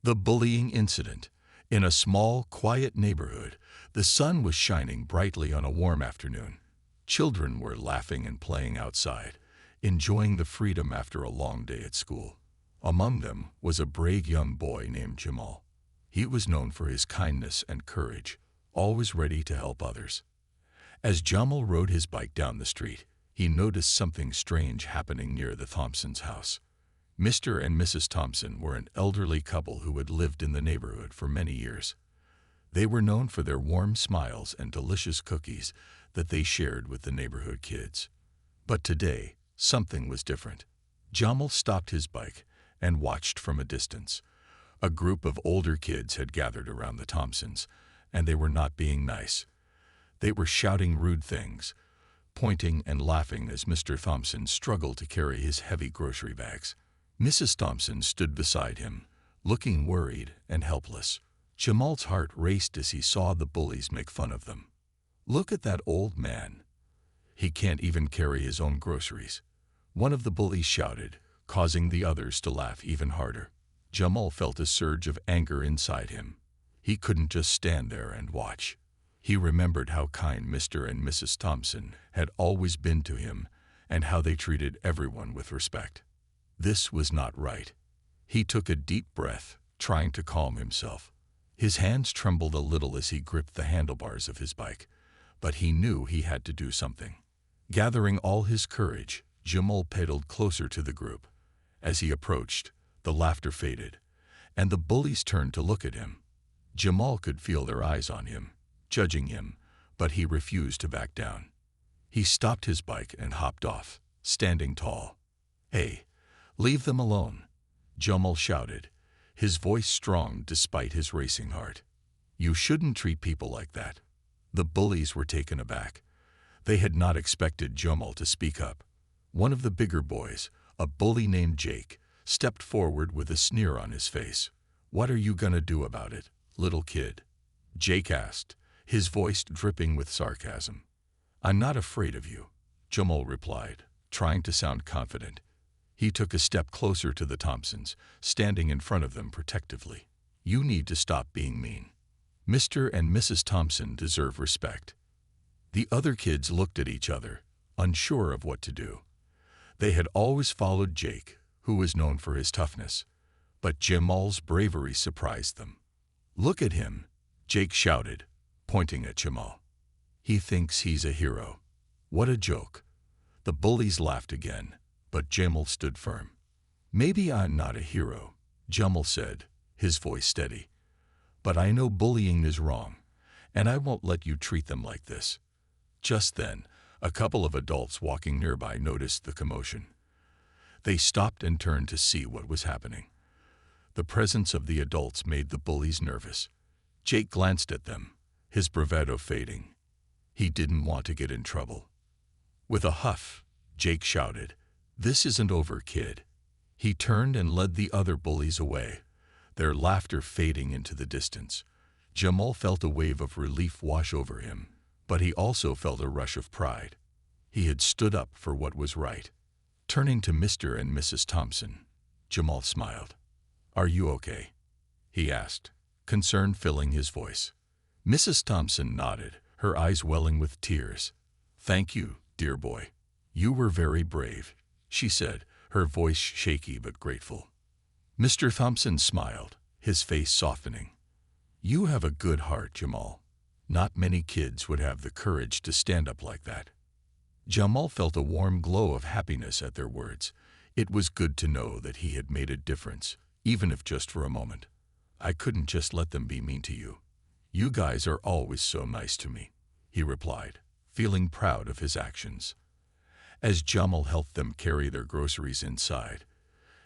The bullying incident. In a small, quiet neighborhood, the sun was shining brightly on a warm afternoon. Children were laughing and playing outside, enjoying the freedom after a long day at school. Among them was a brave young boy named Jamal. He was known for his kindness and courage, always ready to help others. As Jamal rode his bike down the street, he noticed something strange happening near the Thompsons' house. Mr. and Mrs. Thompson were an elderly couple who had lived in the neighborhood for many years. They were known for their warm smiles and delicious cookies that they shared with the neighborhood kids. But today, something was different. Jamal stopped his bike and watched from a distance. A group of older kids had gathered around the Thompsons, and they were not being nice. They were shouting rude things, pointing and laughing as Mr. Thompson struggled to carry his heavy grocery bags. Mrs. Thompson stood beside him, looking worried and helpless. Jamal's heart raced as he saw the bullies make fun of them. "Look at that old man. He can't even carry his own groceries," one of the bullies shouted, causing the others to laugh even harder. Jamal felt a surge of anger inside him. He couldn't just stand there and watch. He remembered how kind Mr. and Mrs. Thompson had always been to him and how they treated everyone with respect. This was not right. He took a deep breath, trying to calm himself. His hands trembled a little as he gripped the handlebars of his bike, but he knew he had to do something. Gathering all his courage, Jamal pedaled closer to the group. As he approached, the laughter faded, and the bullies turned to look at him. Jamal could feel their eyes on him, judging him, but he refused to back down. He stopped his bike and hopped off, standing tall. "Hey, leave them alone," Jamal shouted, his voice strong despite his racing heart. "You shouldn't treat people like that." The bullies were taken aback. They had not expected Jamal to speak up. One of the bigger boys, a bully named Jake, stepped forward with a sneer on his face. "What are you gonna do about it, little kid?" Jake asked, his voice dripping with sarcasm. "I'm not afraid of you," Jamal replied, trying to sound confident. He took a step closer to the Thompsons, standing in front of them protectively. "You need to stop being mean. Mr. and Mrs. Thompson deserve respect." The other kids looked at each other, unsure of what to do. They had always followed Jake, who was known for his toughness, but Jamal's bravery surprised them. "Look at him," Jake shouted, pointing at Jamal. "He thinks he's a hero. What a joke." The bullies laughed again, but Jamal stood firm. "Maybe I'm not a hero," Jamal said, his voice steady. "But I know bullying is wrong, and I won't let you treat them like this." Just then, a couple of adults walking nearby noticed the commotion. They stopped and turned to see what was happening. The presence of the adults made the bullies nervous. Jake glanced at them, his bravado fading. He didn't want to get in trouble. With a huff, Jake shouted, "This isn't over, kid." He turned and led the other bullies away, their laughter fading into the distance. Jamal felt a wave of relief wash over him, but he also felt a rush of pride. He had stood up for what was right. Turning to Mr. and Mrs. Thompson, Jamal smiled. "Are you okay?" he asked, concern filling his voice. Mrs. Thompson nodded, her eyes welling with tears. "Thank you, dear boy. You were very brave," she said, her voice shaky but grateful. Mr. Thompson smiled, his face softening. "You have a good heart, Jamal. Not many kids would have the courage to stand up like that." Jamal felt a warm glow of happiness at their words. It was good to know that he had made a difference, even if just for a moment. "I couldn't just let them be mean to you. You guys are always so nice to me," he replied, feeling proud of his actions. As Jamal helped them carry their groceries inside,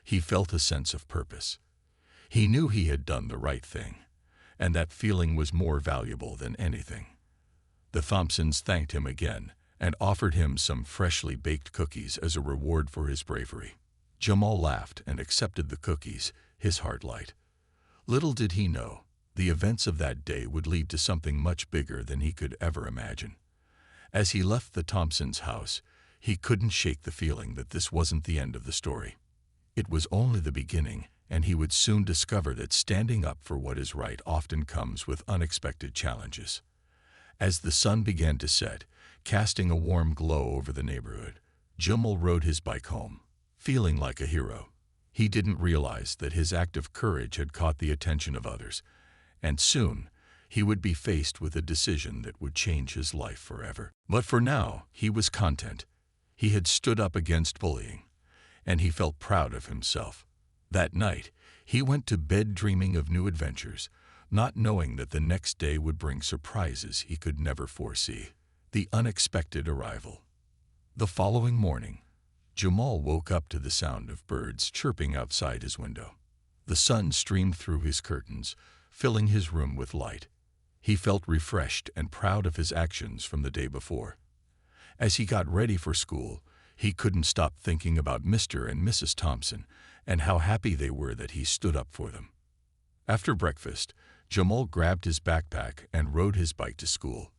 he felt a sense of purpose. He knew he had done the right thing, and that feeling was more valuable than anything. The Thompsons thanked him again and offered him some freshly baked cookies as a reward for his bravery. Jamal laughed and accepted the cookies, his heart light. Little did he know, the events of that day would lead to something much bigger than he could ever imagine. As he left the Thompsons' house, he couldn't shake the feeling that this wasn't the end of the story. It was only the beginning, and he would soon discover that standing up for what is right often comes with unexpected challenges. As the sun began to set, casting a warm glow over the neighborhood, Jamal rode his bike home, feeling like a hero. He didn't realize that his act of courage had caught the attention of others, and soon he would be faced with a decision that would change his life forever. But for now, he was content. He had stood up against bullying, and he felt proud of himself. That night, he went to bed dreaming of new adventures, not knowing that the next day would bring surprises he could never foresee. The unexpected arrival. The following morning, Jamal woke up to the sound of birds chirping outside his window. The sun streamed through his curtains, filling his room with light. He felt refreshed and proud of his actions from the day before. As he got ready for school, he couldn't stop thinking about Mr. and Mrs. Thompson and how happy they were that he stood up for them. After breakfast, Jamal grabbed his backpack and rode his bike to school.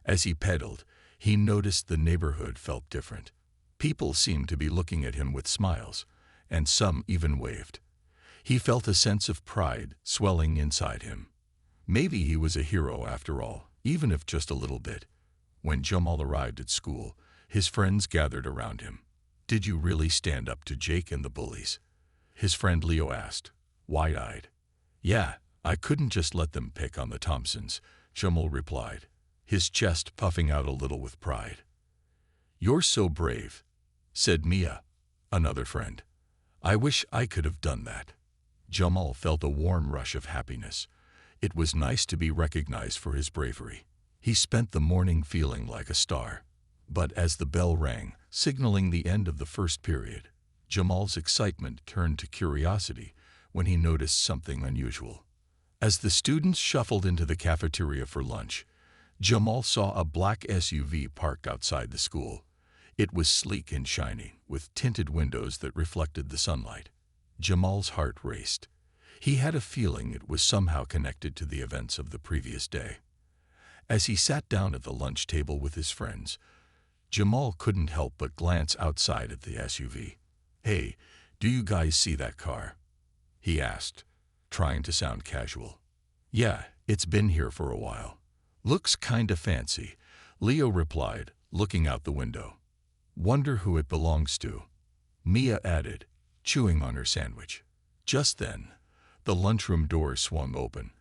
As he pedaled, he noticed the neighborhood felt different. People seemed to be looking at him with smiles, and some even waved. He felt a sense of pride swelling inside him. Maybe he was a hero after all, even if just a little bit. When Jamal arrived at school, his friends gathered around him. "Did you really stand up to Jake and the bullies?" his friend Leo asked, wide-eyed. "Yeah, I couldn't just let them pick on the Thompsons," Jamal replied, his chest puffing out a little with pride. "You're so brave," said Mia, another friend. "I wish I could have done that." Jamal felt a warm rush of happiness. It was nice to be recognized for his bravery. He spent the morning feeling like a star. But as the bell rang, signaling the end of the first period, Jamal's excitement turned to curiosity when he noticed something unusual. As the students shuffled into the cafeteria for lunch, Jamal saw a black SUV parked outside the school. It was sleek and shiny, with tinted windows that reflected the sunlight. Jamal's heart raced. He had a feeling it was somehow connected to the events of the previous day. As he sat down at the lunch table with his friends, Jamal couldn't help but glance outside at the SUV. "Hey, do you guys see that car?" he asked, trying to sound casual. "Yeah, it's been here for a while. Looks kinda fancy," Leo replied, looking out the window. "Wonder who it belongs to," Mia added, chewing on her sandwich. Just then, the lunchroom door swung open,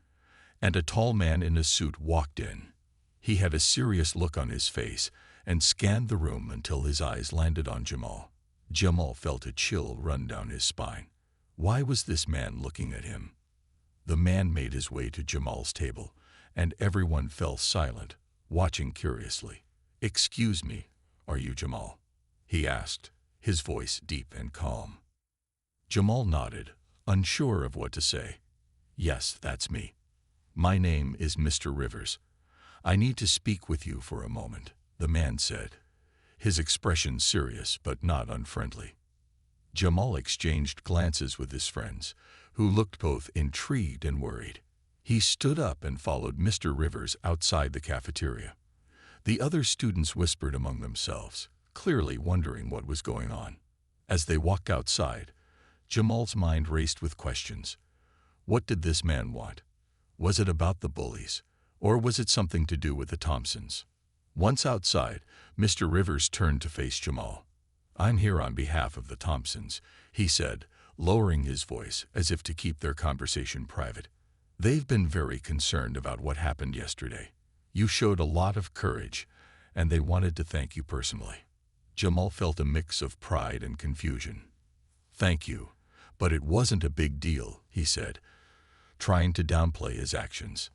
and a tall man in a suit walked in. He had a serious look on his face and scanned the room until his eyes landed on Jamal. Jamal felt a chill run down his spine. Why was this man looking at him? The man made his way to Jamal's table, and everyone fell silent, watching curiously. "Excuse me, are you Jamal?" he asked, his voice deep and calm. Jamal nodded, unsure of what to say. "Yes, that's me. My name is Mr. Rivers. I need to speak with you for a moment," the man said, his expression serious but not unfriendly. Jamal exchanged glances with his friends, who looked both intrigued and worried. He stood up and followed Mr. Rivers outside the cafeteria. The other students whispered among themselves, clearly wondering what was going on. As they walked outside, Jamal's mind raced with questions. What did this man want? Was it about the bullies, or was it something to do with the Thompsons? Once outside, Mr. Rivers turned to face Jamal. "I'm here on behalf of the Thompsons," he said, lowering his voice as if to keep their conversation private. "They've been very concerned about what happened yesterday. You showed a lot of courage, and they wanted to thank you personally." Jamal felt a mix of pride and confusion. "Thank you, but it wasn't a big deal," he said, trying to downplay his actions.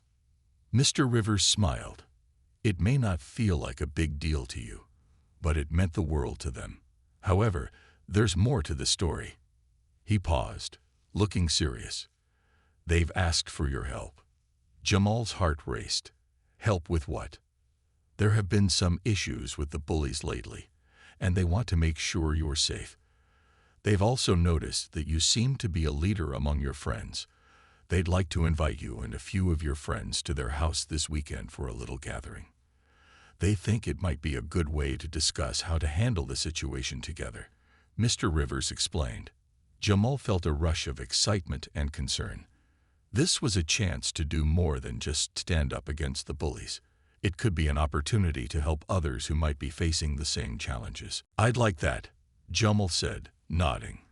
Mr. Rivers smiled. "It may not feel like a big deal to you, but it meant the world to them. However, there's more to the story." He paused, looking serious. "They've asked for your help." Jamal's heart raced. "Help with what?" "There have been some issues with the bullies lately, and they want to make sure you're safe. They've also noticed that you seem to be a leader among your friends. They'd like to invite you and a few of your friends to their house this weekend for a little gathering. They think it might be a good way to discuss how to handle the situation together," Mr. Rivers explained. Jamal felt a rush of excitement and concern. This was a chance to do more than just stand up against the bullies. It could be an opportunity to help others who might be facing the same challenges. "I'd like that," Jamal said, nodding.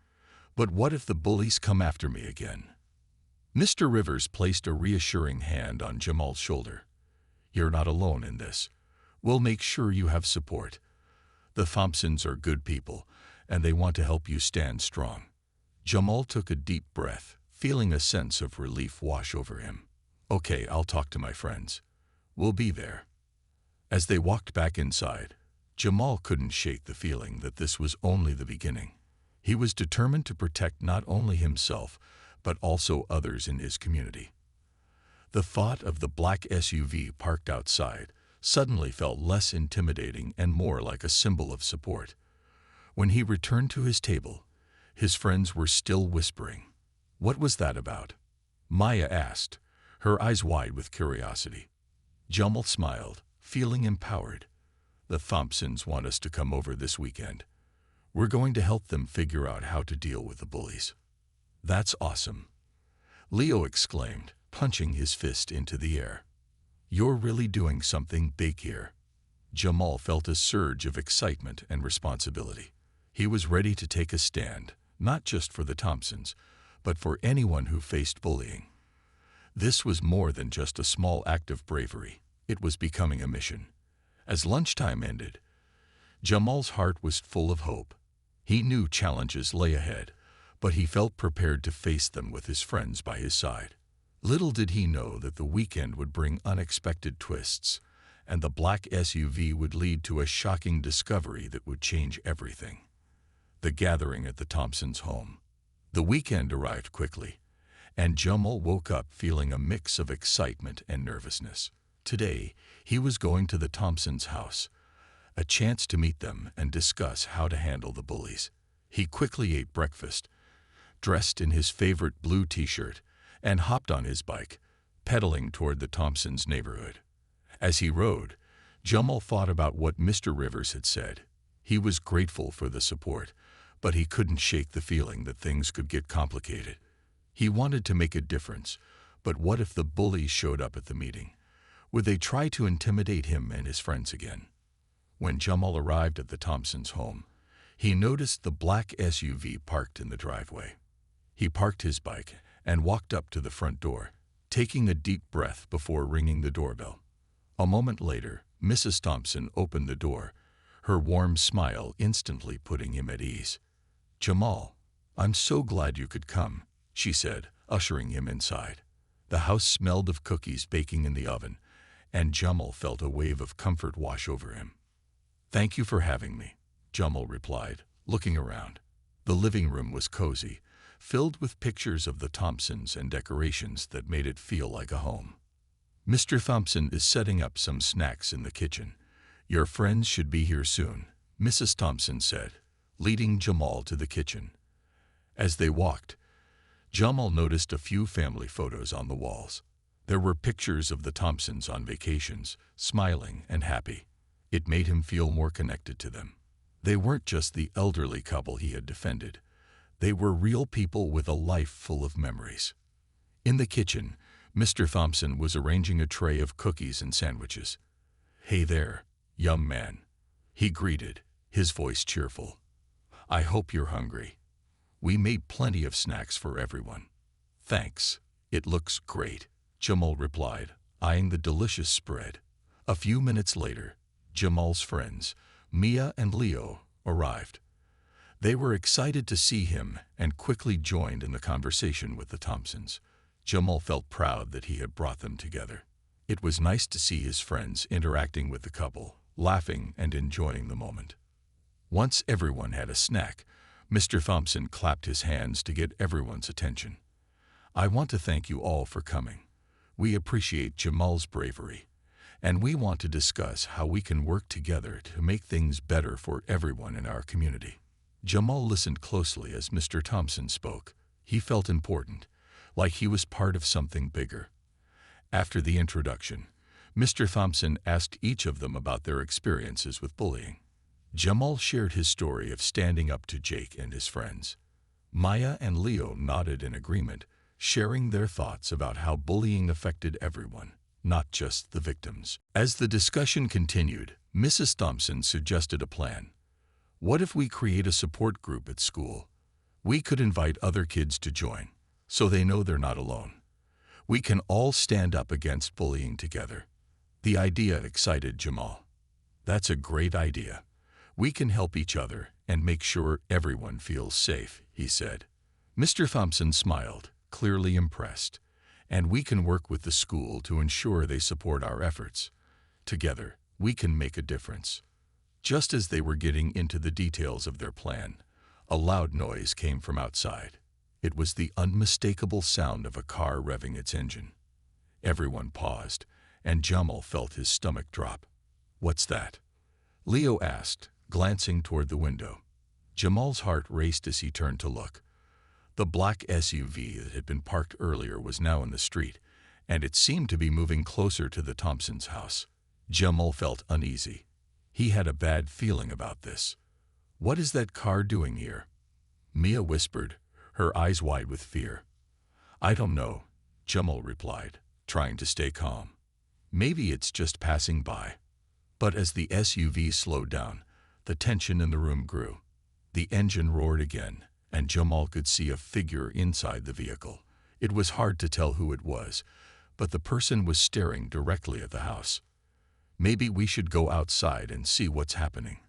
"But what if the bullies come after me again?" Mr. Rivers placed a reassuring hand on Jamal's shoulder. "You're not alone in this. We'll make sure you have support. The Thompsons are good people, and they want to help you stand strong." Jamal took a deep breath, feeling a sense of relief wash over him. "Okay, I'll talk to my friends. We'll be there." As they walked back inside, Jamal couldn't shake the feeling that this was only the beginning. He was determined to protect not only himself, but also others in his community. The thought of the black SUV parked outside suddenly felt less intimidating and more like a symbol of support. When he returned to his table, his friends were still whispering. "What was that about?" Maya asked, her eyes wide with curiosity. Jamal smiled, feeling empowered. "The Thompsons want us to come over this weekend. We're going to help them figure out how to deal with the bullies." "That's awesome," Leo exclaimed, punching his fist into the air. "You're really doing something big here." Jamal felt a surge of excitement and responsibility. He was ready to take a stand, not just for the Thompsons, but for anyone who faced bullying. This was more than just a small act of bravery. It was becoming a mission. As lunchtime ended, Jamal's heart was full of hope. He knew challenges lay ahead, but he felt prepared to face them with his friends by his side. Little did he know that the weekend would bring unexpected twists, and the black SUV would lead to a shocking discovery that would change everything. The gathering at the Thompsons' home. The weekend arrived quickly, and Jamal woke up feeling a mix of excitement and nervousness. Today, he was going to the Thompsons' house, a chance to meet them and discuss how to handle the bullies. He quickly ate breakfast, dressed in his favorite blue t-shirt, and hopped on his bike, pedaling toward the Thompsons' neighborhood. As he rode, Jamal thought about what Mr. Rivers had said. He was grateful for the support, but he couldn't shake the feeling that things could get complicated. He wanted to make a difference, but what if the bullies showed up at the meeting? Would they try to intimidate him and his friends again? When Jamal arrived at the Thompsons' home, he noticed the black SUV parked in the driveway. He parked his bike and walked up to the front door, taking a deep breath before ringing the doorbell. A moment later, Mrs. Thompson opened the door, her warm smile instantly putting him at ease. "Jamal, I'm so glad you could come," she said, ushering him inside. The house smelled of cookies baking in the oven, and Jamal felt a wave of comfort wash over him. "Thank you for having me," Jamal replied, looking around. The living room was cozy, filled with pictures of the Thompsons and decorations that made it feel like a home. "Mr. Thompson is setting up some snacks in the kitchen. Your friends should be here soon," Mrs. Thompson said, leading Jamal to the kitchen. As they walked, Jamal noticed a few family photos on the walls. There were pictures of the Thompsons on vacations, smiling and happy. It made him feel more connected to them. They weren't just the elderly couple he had defended. They were real people with a life full of memories. In the kitchen, Mr. Thompson was arranging a tray of cookies and sandwiches. "Hey there, young man," he greeted, his voice cheerful. "I hope you're hungry. We made plenty of snacks for everyone." "Thanks, it looks great," Jamal replied, eyeing the delicious spread. A few minutes later, Jamal's friends, Mia and Leo, arrived. They were excited to see him and quickly joined in the conversation with the Thompsons. Jamal felt proud that he had brought them together. It was nice to see his friends interacting with the couple, laughing and enjoying the moment. Once everyone had a snack, Mr. Thompson clapped his hands to get everyone's attention. "I want to thank you all for coming. We appreciate Jamal's bravery, and we want to discuss how we can work together to make things better for everyone in our community." Jamal listened closely as Mr. Thompson spoke. He felt important, like he was part of something bigger. After the introduction, Mr. Thompson asked each of them about their experiences with bullying. Jamal shared his story of standing up to Jake and his friends. Maya and Leo nodded in agreement, sharing their thoughts about how bullying affected everyone, not just the victims. As the discussion continued, Mrs. Thompson suggested a plan. What if we create a support group at school? We could invite other kids to join, so they know they're not alone. We can all stand up against bullying together. The idea excited Jamal. That's a great idea. We can help each other and make sure everyone feels safe, he said. Mr. Thompson smiled, clearly impressed. And we can work with the school to ensure they support our efforts. Together, we can make a difference. Just as they were getting into the details of their plan, a loud noise came from outside. It was the unmistakable sound of a car revving its engine. Everyone paused, and Jamal felt his stomach drop. "What's that?" Leo asked, glancing toward the window. Jamal's heart raced as he turned to look. The black SUV that had been parked earlier was now in the street, and it seemed to be moving closer to the Thompsons' house. Jamal felt uneasy. He had a bad feeling about this. "What is that car doing here?" Mia whispered, her eyes wide with fear. "I don't know," Jamal replied, trying to stay calm. "Maybe it's just passing by." But as the SUV slowed down, the tension in the room grew. The engine roared again, and Jamal could see a figure inside the vehicle. It was hard to tell who it was, but the person was staring directly at the house. "Maybe we should go outside and see what's happening,"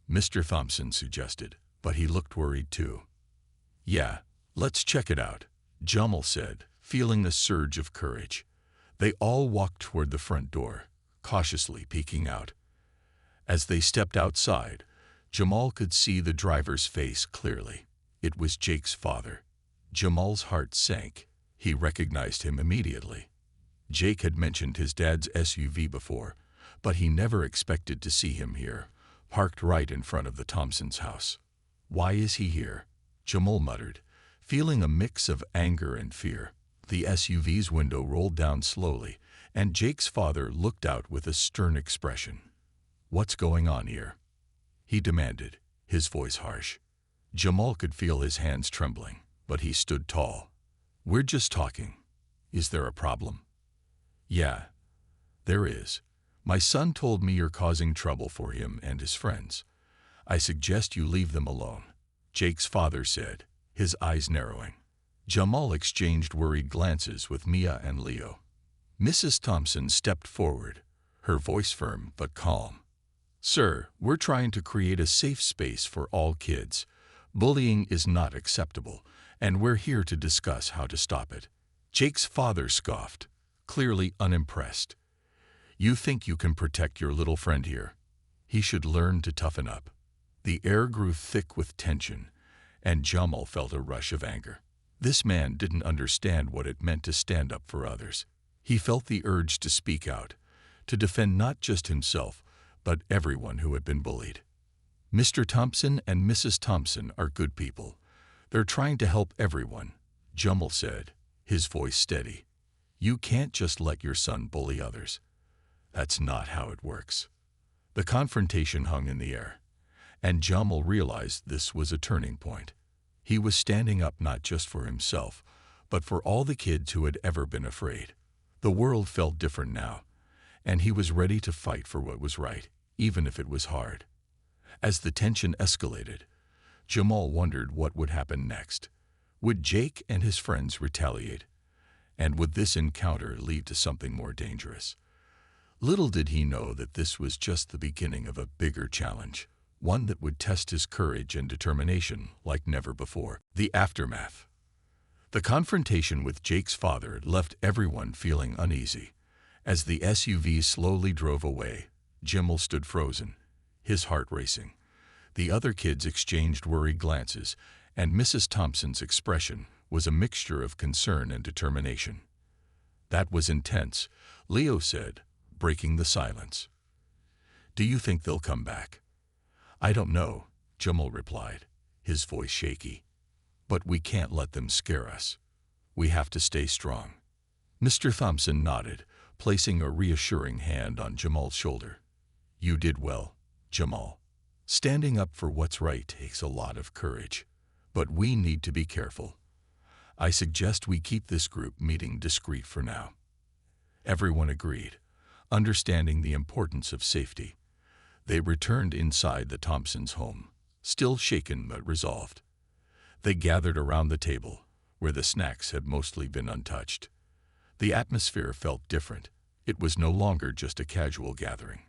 Mr. Thompson suggested, but he looked worried too. "Yeah, let's check it out," Jamal said, feeling a surge of courage. They all walked toward the front door, cautiously peeking out. As they stepped outside, Jamal could see the driver's face clearly. It was Jake's father. Jamal's heart sank. He recognized him immediately. Jake had mentioned his dad's SUV before, but he never expected to see him here, parked right in front of the Thompsons' house. "Why is he here?" Jamal muttered, feeling a mix of anger and fear. The SUV's window rolled down slowly, and Jake's father looked out with a stern expression. "What's going on here?" he demanded, his voice harsh. Jamal could feel his hands trembling, but he stood tall. "We're just talking. Is there a problem?" "Yeah, there is. My son told me you're causing trouble for him and his friends. I suggest you leave them alone," Jake's father said, his eyes narrowing. Jamal exchanged worried glances with Mia and Leo. Mrs. Thompson stepped forward, her voice firm but calm. "Sir, we're trying to create a safe space for all kids. Bullying is not acceptable, and we're here to discuss how to stop it." Jake's father scoffed, clearly unimpressed. "You think you can protect your little friend here? He should learn to toughen up." The air grew thick with tension, and Jamal felt a rush of anger. This man didn't understand what it meant to stand up for others. He felt the urge to speak out, to defend not just himself, but everyone who had been bullied. "Mr. Thompson and Mrs. Thompson are good people. They're trying to help everyone," Jamal said, his voice steady. "You can't just let your son bully others. That's not how it works." The confrontation hung in the air, and Jamal realized this was a turning point. He was standing up not just for himself, but for all the kids who had ever been afraid. The world felt different now, and he was ready to fight for what was right, even if it was hard. As the tension escalated, Jamal wondered what would happen next. Would Jake and his friends retaliate? And would this encounter lead to something more dangerous? Little did he know that this was just the beginning of a bigger challenge, one that would test his courage and determination like never before. The aftermath. The confrontation with Jake's father left everyone feeling uneasy. As the SUV slowly drove away, Jamal stood frozen, his heart racing. The other kids exchanged worried glances, and Mrs. Thompson's expression was a mixture of concern and determination. "That was intense," Leo said, breaking the silence. "Do you think they'll come back?" "I don't know," Jamal replied, his voice shaky. "But we can't let them scare us. We have to stay strong." Mr. Thompson nodded, placing a reassuring hand on Jamal's shoulder. "You did well, Jamal. Standing up for what's right takes a lot of courage. but we need to be careful. I suggest we keep this group meeting discreet for now." Everyone agreed, understanding the importance of safety. They returned inside the Thompsons' home, still shaken but resolved. They gathered around the table, where the snacks had mostly been untouched. The atmosphere felt different. It was no longer just a casual gathering.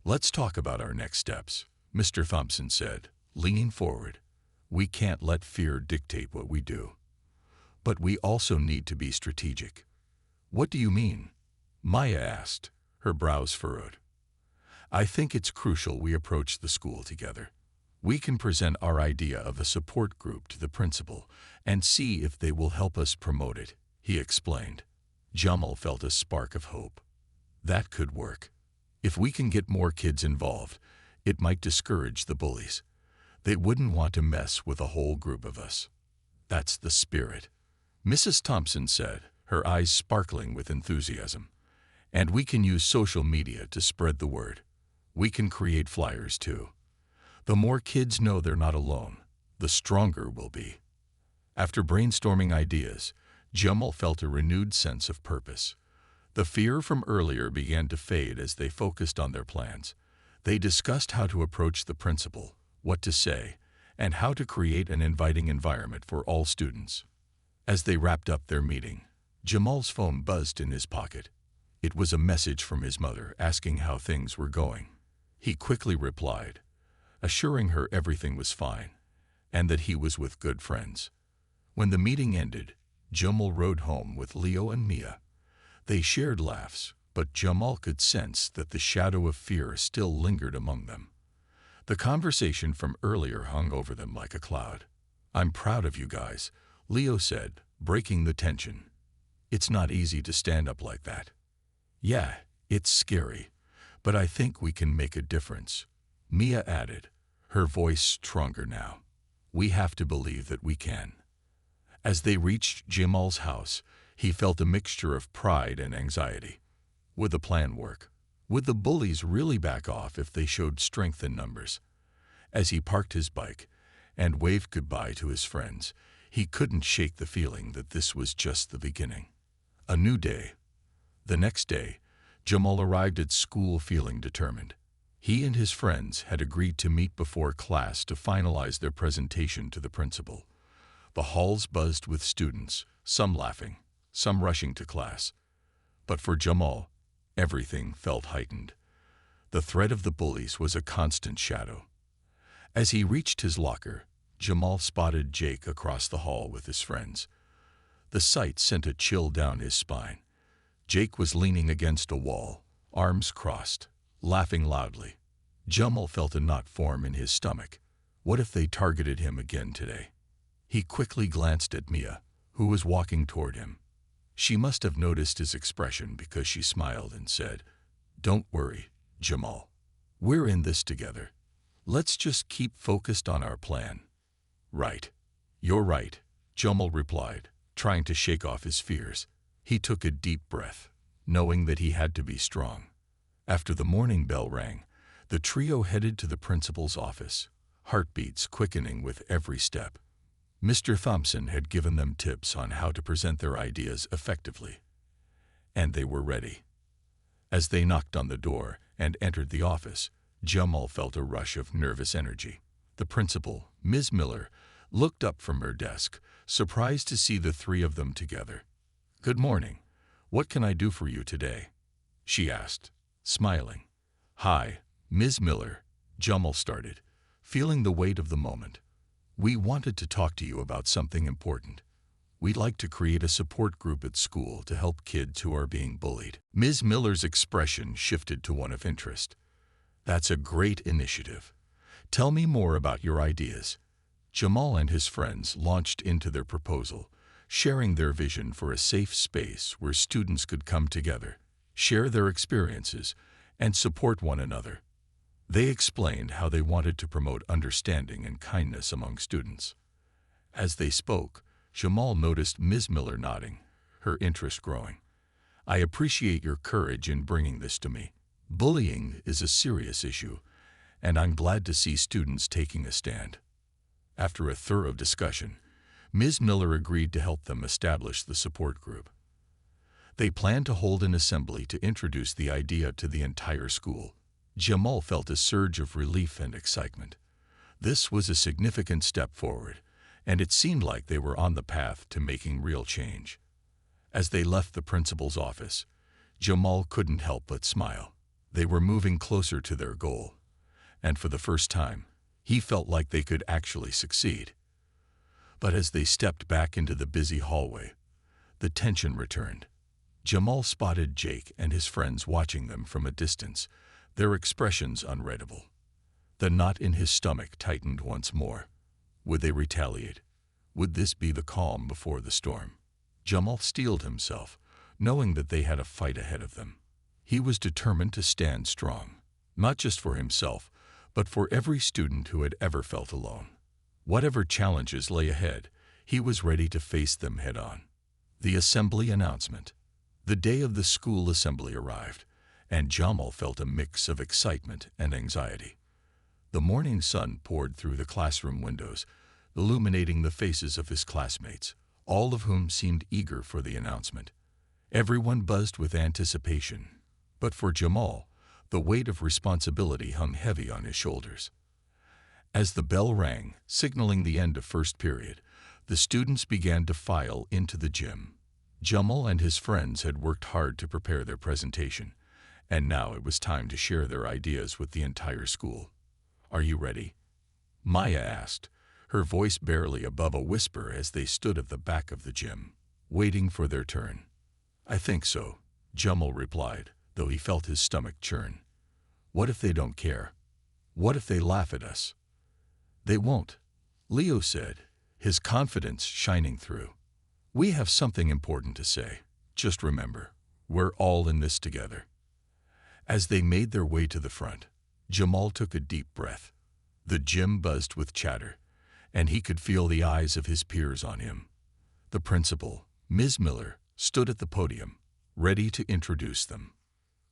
"Let's talk about our next steps," Mr. Thompson said, leaning forward. "We can't let fear dictate what we do. But we also need to be strategic." "What do you mean?" Maya asked, her brows furrowed. "I think it's crucial we approach the school together. We can present our idea of a support group to the principal and see if they will help us promote it," he explained. Jamal felt a spark of hope. That could work. If we can get more kids involved, it might discourage the bullies. They wouldn't want to mess with a whole group of us. "That's the spirit," Mrs. Thompson said, her eyes sparkling with enthusiasm. "And we can use social media to spread the word. We can create flyers too. The more kids know they're not alone, the stronger we'll be." After brainstorming ideas, Jamal felt a renewed sense of purpose. The fear from earlier began to fade as they focused on their plans. They discussed how to approach the principal, what to say, and how to create an inviting environment for all students. As they wrapped up their meeting, Jamal's phone buzzed in his pocket. It was a message from his mother asking how things were going. He quickly replied, assuring her everything was fine, and that he was with good friends. When the meeting ended, Jamal rode home with Leo and Mia. They shared laughs, but Jamal could sense that the shadow of fear still lingered among them. The conversation from earlier hung over them like a cloud. "I'm proud of you guys," Leo said, breaking the tension. "It's not easy to stand up like that." "Yeah, it's scary, but I think we can make a difference," Mia added, her voice stronger now. "We have to believe that we can." As they reached Jamal's house, he felt a mixture of pride and anxiety. Would the plan work? Would the bullies really back off if they showed strength in numbers? As he parked his bike and waved goodbye to his friends, he couldn't shake the feeling that this was just the beginning. A new day. The next day, Jamal arrived at school feeling determined. He and his friends had agreed to meet before class to finalize their presentation to the principal. The halls buzzed with students, some laughing, some rushing to class. But for Jamal, everything felt heightened. The threat of the bullies was a constant shadow. As he reached his locker, Jamal spotted Jake across the hall with his friends. The sight sent a chill down his spine. Jake was leaning against a wall, arms crossed, laughing loudly. Jamal felt a knot form in his stomach. What if they targeted him again today? He quickly glanced at Mia, who was walking toward him. She must have noticed his expression because she smiled and said, "Don't worry, Jamal. We're in this together. Let's just keep focused on our plan." "Right. You're right," Jamal replied, trying to shake off his fears. He took a deep breath, knowing that he had to be strong. After the morning bell rang, the trio headed to the principal's office, heartbeats quickening with every step. Mr. Thompson had given them tips on how to present their ideas effectively. And they were ready. As they knocked on the door and entered the office, Jamal felt a rush of nervous energy. The principal, Ms. Miller, looked up from her desk, surprised to see the three of them together. "Good morning. What can I do for you today?" she asked, smiling. "Hi, Ms. Miller," Jamal started, feeling the weight of the moment. "We wanted to talk to you about something important. We'd like to create a support group at school to help kids who are being bullied." Ms. Miller's expression shifted to one of interest. "That's a great initiative. Tell me more about your ideas." Jamal and his friends launched into their proposal, sharing their vision for a safe space where students could come together, share their experiences, and support one another. They explained how they wanted to promote understanding and kindness among students. As they spoke, Jamal noticed Ms. Miller nodding, her interest growing. "I appreciate your courage in bringing this to me. Bullying is a serious issue, and I'm glad to see students taking a stand." After a thorough discussion, Ms. Miller agreed to help them establish the support group. They planned to hold an assembly to introduce the idea to the entire school. Jamal felt a surge of relief and excitement. This was a significant step forward, and it seemed like they were on the path to making real change. As they left the principal's office, Jamal couldn't help but smile. They were moving closer to their goal, and for the first time, he felt like they could actually succeed. But as they stepped back into the busy hallway, the tension returned. Jamal spotted Jake and his friends watching them from a distance, their expressions unreadable. The knot in his stomach tightened once more. Would they retaliate? Would this be the calm before the storm? Jamal steeled himself, knowing that they had a fight ahead of them. He was determined to stand strong, not just for himself, but for every student who had ever felt alone. Whatever challenges lay ahead, he was ready to face them head-on. The assembly announcement. The day of the school assembly arrived, and Jamal felt a mix of excitement and anxiety. The morning sun poured through the classroom windows, illuminating the faces of his classmates, all of whom seemed eager for the announcement. Everyone buzzed with anticipation, but for Jamal, the weight of responsibility hung heavy on his shoulders. As the bell rang, signaling the end of first period, the students began to file into the gym. Jamal and his friends had worked hard to prepare their presentation, and now it was time to share their ideas with the entire school. "Are you ready?" Maya asked, her voice barely above a whisper as they stood at the back of the gym, waiting for their turn. "I think so," Jamal replied, though he felt his stomach churn. "What if they don't care? What if they laugh at us?" "They won't," Leo said, his confidence shining through. "We have something important to say. Just remember, we're all in this together." As they made their way to the front, Jamal took a deep breath. The gym buzzed with chatter, and he could feel the eyes of his peers on him. The principal, Ms. Miller, stood at the podium, ready to introduce them.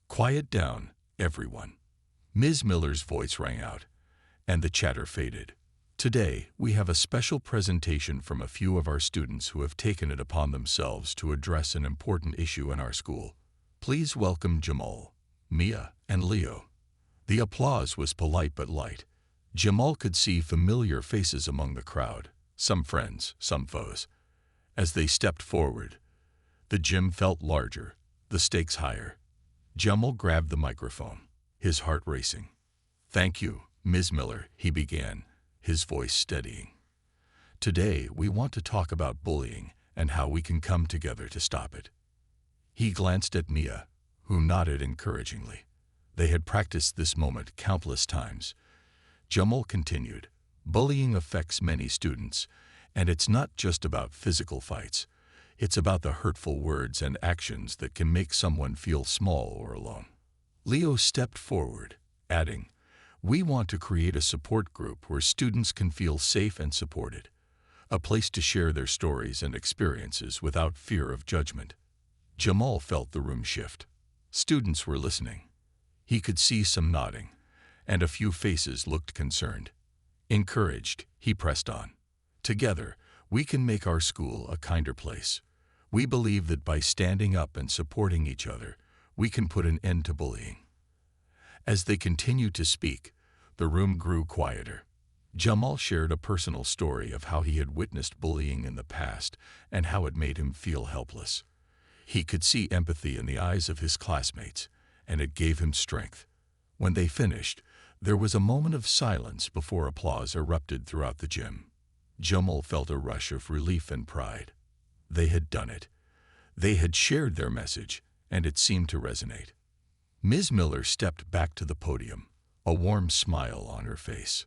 "Quiet down, everyone." Ms. Miller's voice rang out, and the chatter faded. "Today, we have a special presentation from a few of our students who have taken it upon themselves to address an important issue in our school. Please welcome Jamal, Mia, and Leo." The applause was polite but light. Jamal could see familiar faces among the crowd, some friends, some foes. As they stepped forward, the gym felt larger, the stakes higher. Jamal grabbed the microphone, his heart racing. "Thank you, Ms. Miller," he began, his voice steadying. "Today, we want to talk about bullying and how we can come together to stop it." He glanced at Mia, who nodded encouragingly. They had practiced this moment countless times. Jamal continued, "Bullying affects many students, and it's not just about physical fights. It's about the hurtful words and actions that can make someone feel small or alone." Leo stepped forward, adding, "We want to create a support group where students can feel safe and supported, a place to share their stories and experiences without fear of judgment." Jamal felt the room shift. Students were listening. He could see some nodding, and a few faces looked concerned. Encouraged, he pressed on. "Together, we can make our school a kinder place. We believe that by standing up and supporting each other, we can put an end to bullying." As they continued to speak, the room grew quieter. Jamal shared a personal story of how he had witnessed bullying in the past and how it made him feel helpless. He could see empathy in the eyes of his classmates, and it gave him strength. When they finished, there was a moment of silence before applause erupted throughout the gym. Jamal felt a rush of relief and pride. They had done it. They had shared their message, and it seemed to resonate. Ms. Miller stepped back to the podium, a warm smile on her face.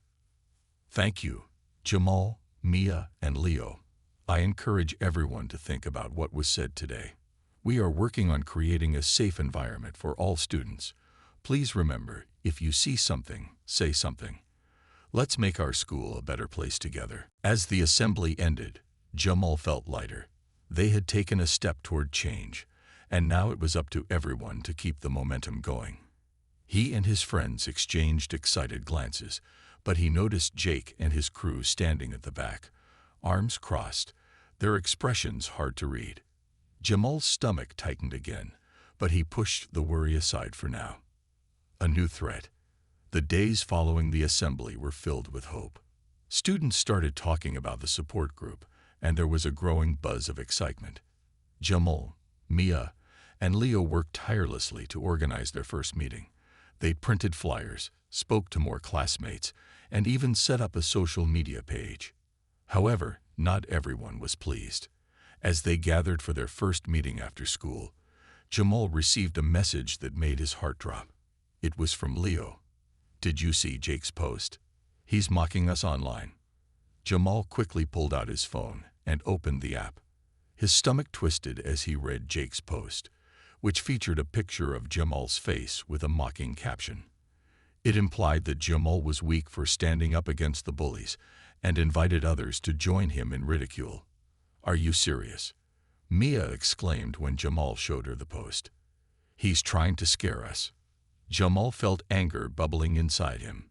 "Thank you, Jamal, Mia, and Leo. I encourage everyone to think about what was said today. We are working on creating a safe environment for all students. Please remember, if you see something, say something. Let's make our school a better place together." As the assembly ended, Jamal felt lighter. They had taken a step toward change, and now it was up to everyone to keep the momentum going. He and his friends exchanged excited glances, but he noticed Jake and his crew standing at the back, arms crossed, their expressions hard to read. Jamal's stomach tightened again, but he pushed the worry aside for now. A new threat. The days following the assembly were filled with hope. Students started talking about the support group, and there was a growing buzz of excitement. Jamal, Mia, and Leo worked tirelessly to organize their first meeting. They printed flyers, spoke to more classmates, and even set up a social media page. However, not everyone was pleased. As they gathered for their first meeting after school, Jamal received a message that made his heart drop. It was from Leo. "Did you see Jake's post? He's mocking us online." Jamal quickly pulled out his phone and opened the app. His stomach twisted as he read Jake's post, which featured a picture of Jamal's face with a mocking caption. It implied that Jamal was weak for standing up against the bullies and invited others to join him in ridicule. "Are you serious?" Mia exclaimed when Jamal showed her the post. "He's trying to scare us." Jamal felt anger bubbling inside him.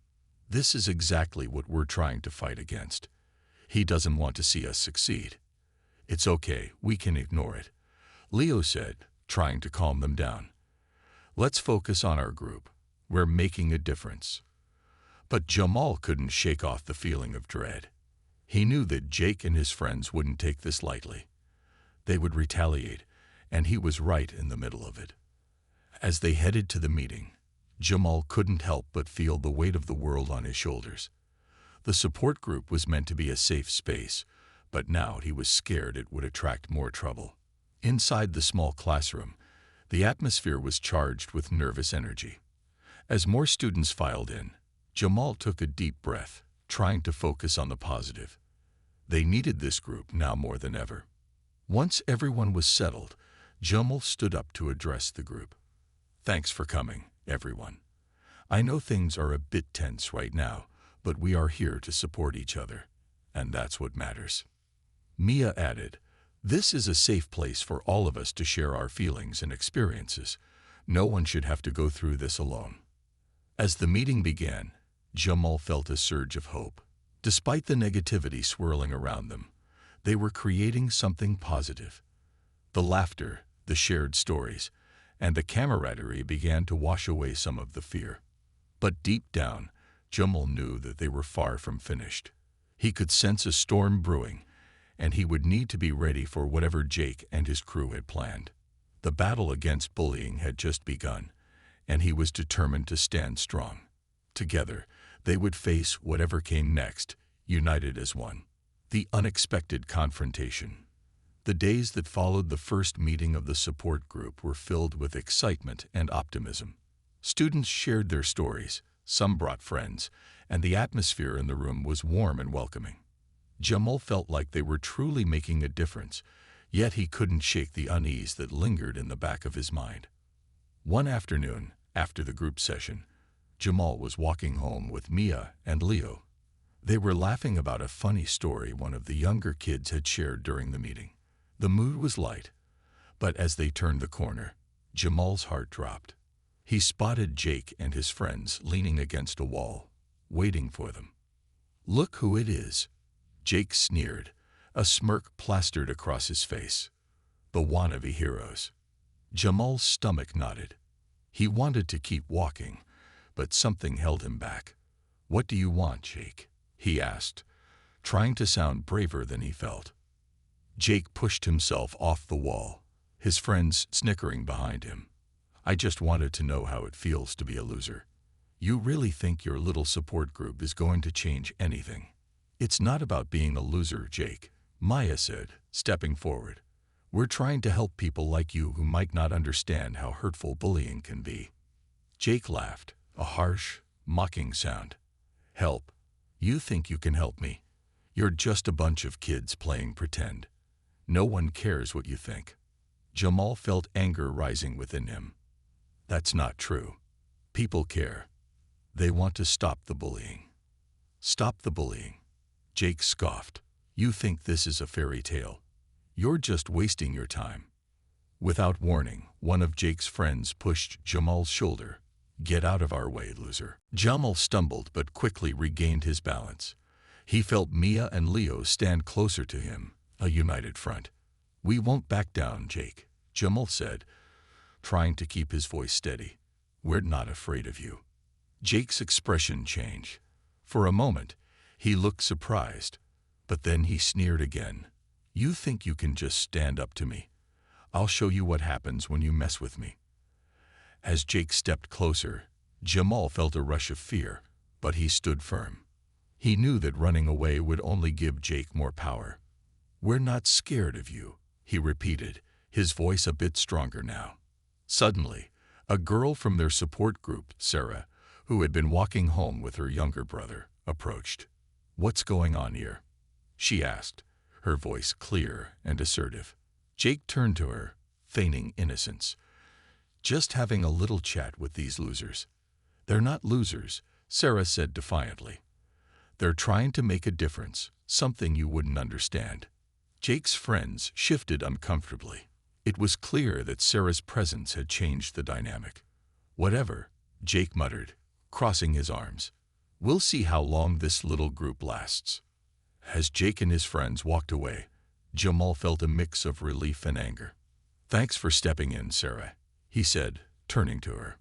This is exactly what we're trying to fight against. He doesn't want to see us succeed. "It's okay, we can ignore it," Leo said, trying to calm them down. "Let's focus on our group. We're making a difference." But Jamal couldn't shake off the feeling of dread. He knew that Jake and his friends wouldn't take this lightly. They would retaliate, and he was right in the middle of it. As they headed to the meeting, Jamal couldn't help but feel the weight of the world on his shoulders. The support group was meant to be a safe space, but now he was scared it would attract more trouble. Inside the small classroom, the atmosphere was charged with nervous energy. As more students filed in, Jamal took a deep breath, trying to focus on the positive. They needed this group now more than ever. Once everyone was settled, Jamal stood up to address the group. "Thanks for coming, everyone. I know things are a bit tense right now, but we are here to support each other, and that's what matters." Mia added, "This is a safe place for all of us to share our feelings and experiences. No one should have to go through this alone." As the meeting began, Jamal felt a surge of hope. Despite the negativity swirling around them, they were creating something positive. The laughter, the shared stories, and the camaraderie began to wash away some of the fear. But deep down, Jamal knew that they were far from finished. He could sense a storm brewing, and he would need to be ready for whatever Jake and his crew had planned. The battle against bullying had just begun, and he was determined to stand strong. Together, they would face whatever came next, united as one. The unexpected confrontation. The days that followed the first meeting of the support group were filled with excitement and optimism. Students shared their stories, some brought friends, and the atmosphere in the room was warm and welcoming. Jamal felt like they were truly making a difference, yet he couldn't shake the unease that lingered in the back of his mind. One afternoon, after the group session, Jamal was walking home with Mia and Leo. They were laughing about a funny story one of the younger kids had shared during the meeting. The mood was light, but as they turned the corner, Jamal's heart dropped. He spotted Jake and his friends leaning against a wall, waiting for them. "Look who it is," Jake sneered, a smirk plastered across his face. "The wannabe heroes." Jamal's stomach knotted. He wanted to keep walking, but something held him back. "What do you want, Jake?" he asked, trying to sound braver than he felt. Jake pushed himself off the wall, his friends snickering behind him. "I just wanted to know how it feels to be a loser." "You really think your little support group is going to change anything?" "It's not about being a loser, Jake," Maya said, stepping forward. "We're trying to help people like you who might not understand how hurtful bullying can be." Jake laughed, a harsh, mocking sound. "Help? You think you can help me? You're just a bunch of kids playing pretend. No one cares what you think." Jamal felt anger rising within him. "That's not true. People care. They want to stop the bullying." "Stop the bullying?" Jake scoffed. "You think this is a fairy tale? You're just wasting your time." Without warning, one of Jake's friends pushed Jamal's shoulder, "Get out of our way, loser." Jamal stumbled but quickly regained his balance. He felt Mia and Leo stand closer to him, a united front. "We won't back down, Jake," Jamal said, trying to keep his voice steady. "We're not afraid of you." Jake's expression changed. For a moment, he looked surprised, but then he sneered again. "You think you can just stand up to me? I'll show you what happens when you mess with me." As Jake stepped closer, Jamal felt a rush of fear, but he stood firm. He knew that running away would only give Jake more power. "We're not scared of you," he repeated, his voice a bit stronger now. Suddenly, a girl from their support group, Sarah, who had been walking home with her younger brother, approached. "What's going on here?" she asked, her voice clear and assertive. Jake turned to her, feigning innocence. "Just having a little chat with these losers." "They're not losers," Sarah said defiantly. "They're trying to make a difference, something you wouldn't understand." Jake's friends shifted uncomfortably. It was clear that Sarah's presence had changed the dynamic. "Whatever," Jake muttered, crossing his arms. "We'll see how long this little group lasts." As Jake and his friends walked away, Jamal felt a mix of relief and anger. "Thanks for stepping in, Sarah," he said, turning to her.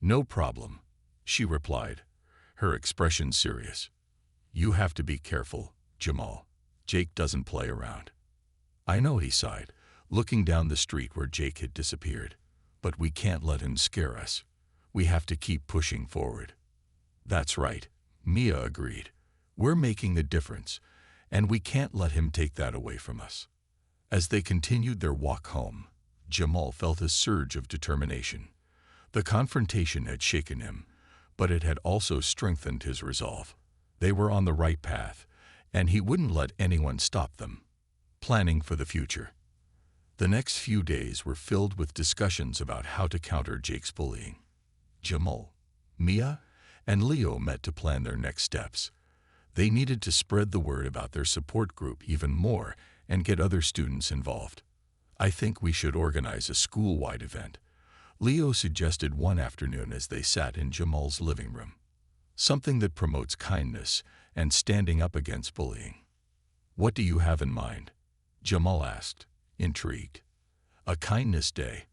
"No problem," she replied, her expression serious. "You have to be careful, Jamal. Jake doesn't play around." "I know," he sighed, looking down the street where Jake had disappeared. "But we can't let him scare us. We have to keep pushing forward." "That's right," Mia agreed. "We're making the difference, and we can't let him take that away from us." As they continued their walk home, Jamal felt a surge of determination. The confrontation had shaken him, but it had also strengthened his resolve. They were on the right path, and he wouldn't let anyone stop them. Planning for the future. The next few days were filled with discussions about how to counter Jake's bullying. Jamal, Mia, and Leo met to plan their next steps. They needed to spread the word about their support group even more and get other students involved. "I think we should organize a school-wide event," Leo suggested one afternoon as they sat in Jamal's living room. "Something that promotes kindness and standing up against bullying." "What do you have in mind?" Jamal asked, intrigued. "A kindness day.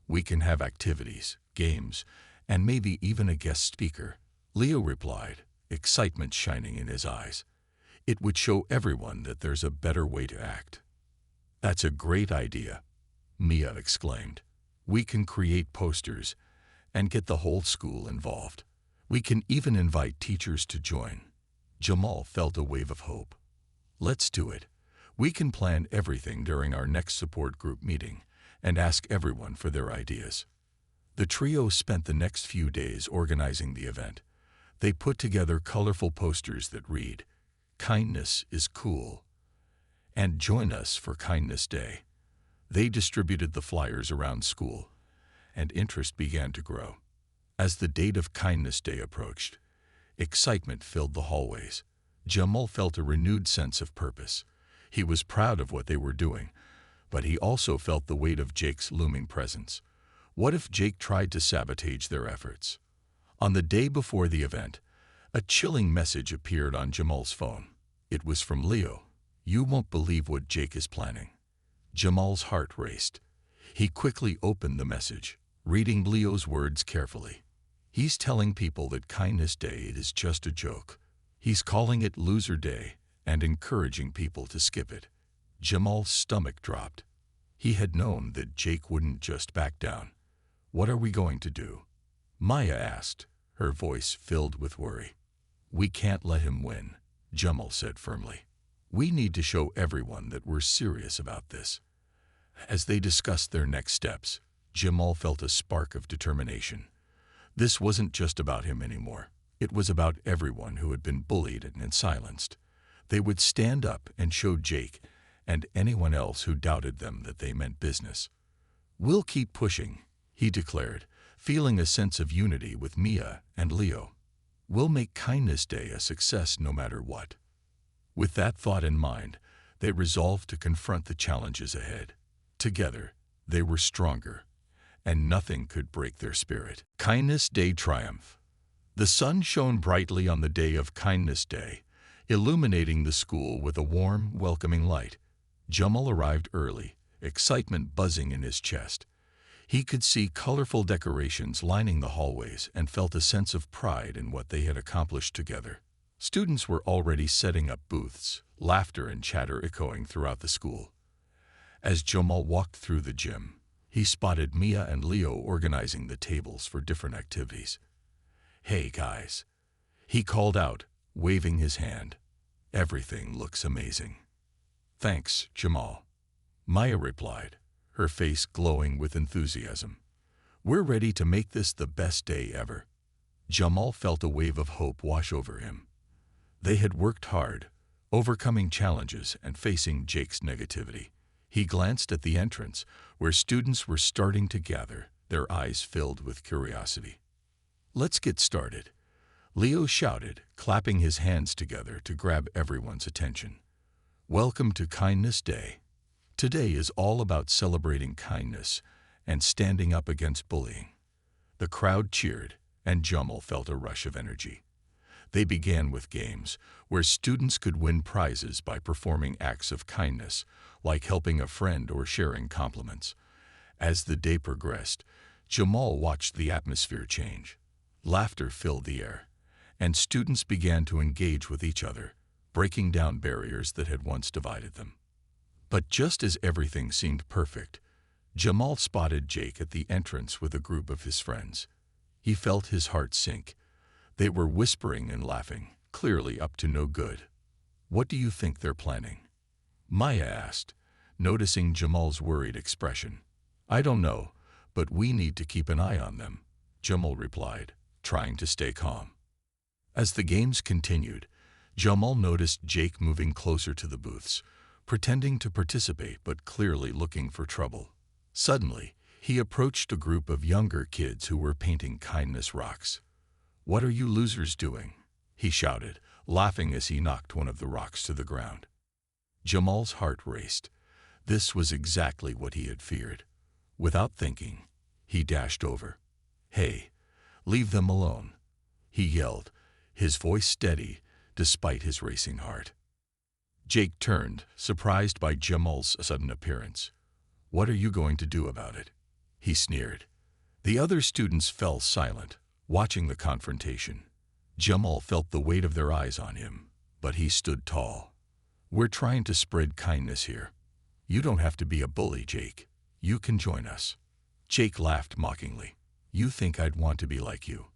We can have activities, games, and maybe even a guest speaker," Leo replied, excitement shining in his eyes. "It would show everyone that there's a better way to act." "That's a great idea," Mia exclaimed. "We can create posters and get the whole school involved. We can even invite teachers to join." Jamal felt a wave of hope. "Let's do it. We can plan everything during our next support group meeting and ask everyone for their ideas." The trio spent the next few days organizing the event. They put together colorful posters that read, "Kindness is cool," and "Join us for Kindness Day." They distributed the flyers around school, and interest began to grow. As the date of Kindness Day approached, excitement filled the hallways. Jamal felt a renewed sense of purpose. He was proud of what they were doing, but he also felt the weight of Jake's looming presence. What if Jake tried to sabotage their efforts? On the day before the event, a chilling message appeared on Jamal's phone. It was from Leo. "You won't believe what Jake is planning." Jamal's heart raced. He quickly opened the message, reading Leo's words carefully. "He's telling people that Kindness Day is just a joke. He's calling it Loser Day and encouraging people to skip it." Jamal's stomach dropped. He had known that Jake wouldn't just back down. "What are we going to do?" Maya asked, her voice filled with worry. "We can't let him win," Jamal said firmly. "We need to show everyone that we're serious about this." As they discussed their next steps, Jamal felt a spark of determination. This wasn't just about him anymore. It was about everyone who had been bullied and silenced. They would stand up and show Jake and anyone else who doubted them that they meant business. "We'll keep pushing," he declared, feeling a sense of unity with Mia and Leo. "We'll make Kindness Day a success no matter what." With that thought in mind, they resolved to confront the challenges ahead. Together, they were stronger, and nothing could break their spirit. Kindness Day Triumph. The sun shone brightly on the day of Kindness Day, illuminating the school with a warm, welcoming light. Jamal arrived early, excitement buzzing in his chest. He could see colorful decorations lining the hallways and felt a sense of pride in what they had accomplished together. Students were already setting up booths, laughter and chatter echoing throughout the school. As Jamal walked through the gym, he spotted Mia and Leo organizing the tables for different activities. "Hey guys," he called out, waving his hand. "Everything looks amazing." "Thanks, Jamal," Maya replied, her face glowing with enthusiasm. "We're ready to make this the best day ever." Jamal felt a wave of hope wash over him. They had worked hard, overcoming challenges and facing Jake's negativity. He glanced at the entrance, where students were starting to gather, their eyes filled with curiosity. "Let's get started," Leo shouted, clapping his hands together to grab everyone's attention. "Welcome to Kindness Day. Today is all about celebrating kindness and standing up against bullying." The crowd cheered, and Jamal felt a rush of energy. They began with games, where students could win prizes by performing acts of kindness, like helping a friend or sharing compliments. As the day progressed, Jamal watched the atmosphere change. Laughter filled the air, and students began to engage with each other, breaking down barriers that had once divided them. But just as everything seemed perfect, Jamal spotted Jake at the entrance with a group of his friends. He felt his heart sink. They were whispering and laughing, clearly up to no good. "What do you think they're planning?" Maya asked, noticing Jamal's worried expression. "I don't know, but we need to keep an eye on them," Jamal replied, trying to stay calm. As the games continued, Jamal noticed Jake moving closer to the booths, pretending to participate but clearly looking for trouble. Suddenly, he approached a group of younger kids who were painting kindness rocks. "What are you losers doing?" he shouted, laughing as he knocked one of the rocks to the ground. Jamal's heart raced. This was exactly what he had feared. Without thinking, he dashed over. "Hey, leave them alone," he yelled, his voice steady despite his racing heart. Jake turned, surprised by Jamal's sudden appearance. "What are you going to do about it?" he sneered. The other students fell silent, watching the confrontation. Jamal felt the weight of their eyes on him, but he stood tall. "We're trying to spread kindness here. You don't have to be a bully, Jake. You can join us." Jake laughed mockingly. "You think I'd want to be like you?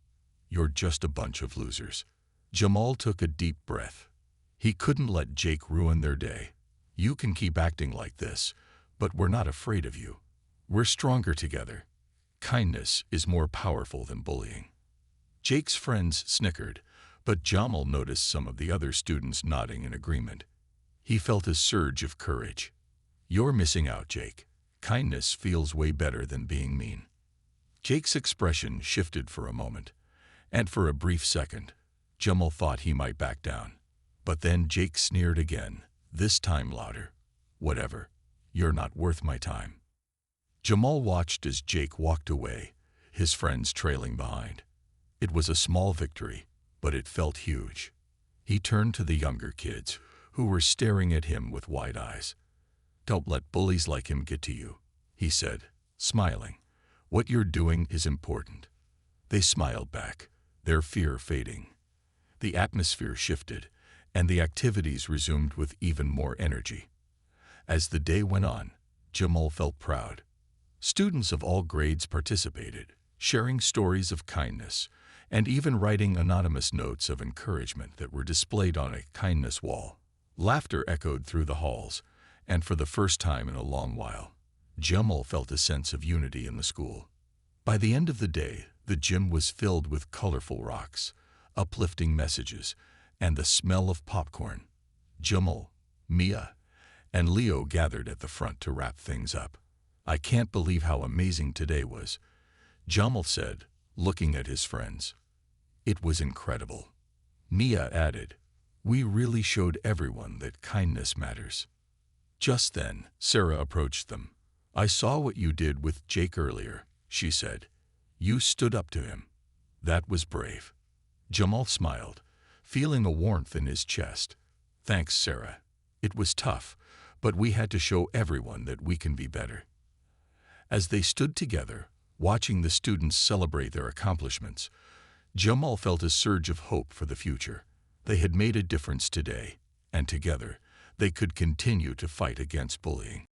You're just a bunch of losers." Jamal took a deep breath. He couldn't let Jake ruin their day. "You can keep acting like this, but we're not afraid of you. We're stronger together. Kindness is more powerful than bullying." Jake's friends snickered, but Jamal noticed some of the other students nodding in agreement. He felt a surge of courage. "You're missing out, Jake. Kindness feels way better than being mean." Jake's expression shifted for a moment, and for a brief second, Jamal thought he might back down. But then Jake sneered again, this time louder. "Whatever. You're not worth my time." Jamal watched as Jake walked away, his friends trailing behind. It was a small victory, but it felt huge. He turned to the younger kids, who were staring at him with wide eyes. "Don't let bullies like him get to you," he said, smiling. "What you're doing is important." They smiled back, their fear fading. The atmosphere shifted, and the activities resumed with even more energy. As the day went on, Jamal felt proud. Students of all grades participated, sharing stories of kindness, and even writing anonymous notes of encouragement that were displayed on a kindness wall. Laughter echoed through the halls, and for the first time in a long while, Jamal felt a sense of unity in the school. By the end of the day, the gym was filled with colorful rocks, uplifting messages, and the smell of popcorn. Jamal, Mia, and Leo gathered at the front to wrap things up. "I can't believe how amazing today was," Jamal said, looking at his friends. "It was incredible." Mia added, "We really showed everyone that kindness matters." Just then, Sarah approached them. "I saw what you did with Jake earlier," she said. You stood up to him. That was brave. Jamal smiled, feeling a warmth in his chest. Thanks, Sarah. It was tough, but we had to show everyone that we can be better. As they stood together, watching the students celebrate their accomplishments, Jamal felt a surge of hope for the future. They had made a difference today, and together, they could continue to fight against bullying.